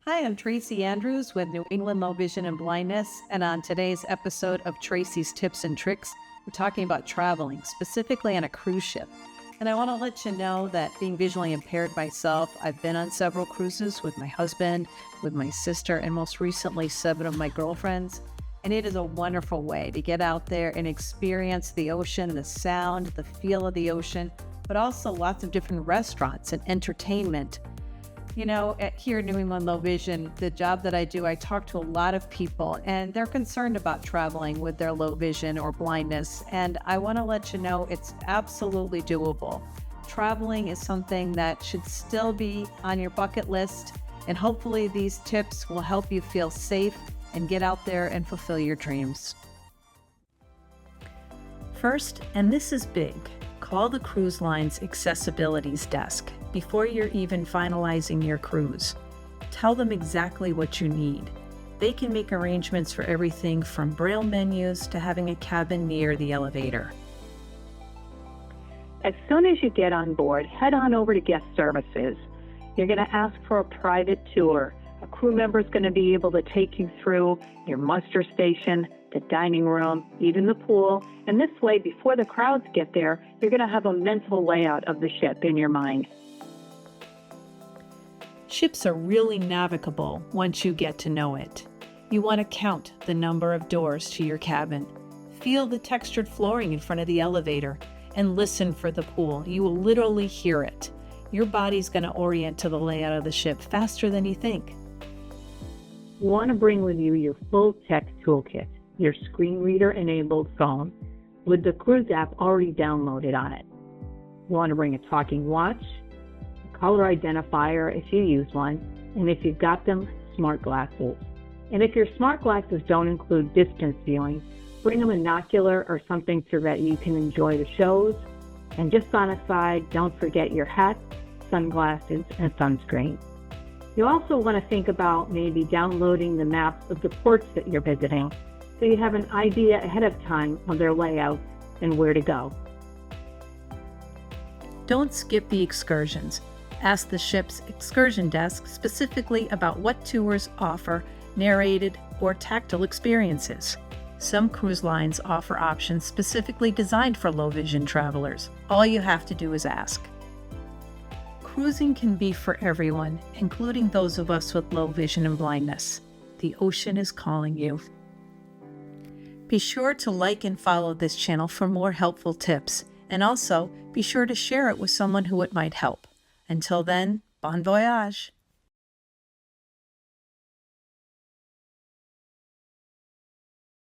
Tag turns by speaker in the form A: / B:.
A: Hi, I'm Tracy Andrews with New England Low Vision and Blindness, and on today's episode of Tracy's Tips and Tricks, we're talking about traveling, specifically on a cruise ship. And I want to let you know that being visually impaired myself, I've been on several cruises with my husband, with my sister, and most recently 7 of my girlfriends. And it is a wonderful way to get out there and experience the ocean, the sound, the feel of the ocean, but also lots of different restaurants and entertainment. Here at New England Low Vision, the job that I do, I talk to a lot of people and they're concerned about traveling with their low vision or blindness. And I want to let you know it's absolutely doable. Traveling is something that should still be on your bucket list. And hopefully these tips will help you feel safe and get out there and fulfill your dreams. First, and this is big, call the cruise line's accessibilities desk before you're even finalizing your cruise. Tell them exactly what you need. They can make arrangements for everything from braille menus to having a cabin near the elevator.
B: As soon as you get on board, head on over to guest services. You're going to ask for a private tour. A crew member is going to be able to take you through your muster station, the dining room, even the pool. And this way, before the crowds get there, you're going to have a mental layout of the ship in your mind.
A: Ships are really navigable once you get to know it. You want to count the number of doors to your cabin, feel the textured flooring in front of the elevator, and listen for the pool. You will literally hear it. Your body's going to orient to the layout of the ship faster than you think.
B: You want to bring with you your full tech toolkit, your screen reader enabled phone with the cruise app already downloaded on it. You want to bring a talking watch, a color identifier if you use one, and if you've got them, smart glasses. And if your smart glasses don't include distance viewing, bring a binocular or something so that you can enjoy the shows. And just on a side, don't forget your hat, sunglasses, and sunscreen. You also want to think about maybe downloading the maps of the ports that you're visiting so you have an idea ahead of time of their layouts and where to go.
A: Don't skip the excursions. Ask the ship's excursion desk specifically about what tours offer narrated or tactile experiences. Some cruise lines offer options specifically designed for low vision travelers. All you have to do is ask. Cruising can be for everyone, including those of us with low vision and blindness. The ocean is calling you. Be sure to like and follow this channel for more helpful tips, and also be sure to share it with someone who it might help. Until then, bon voyage!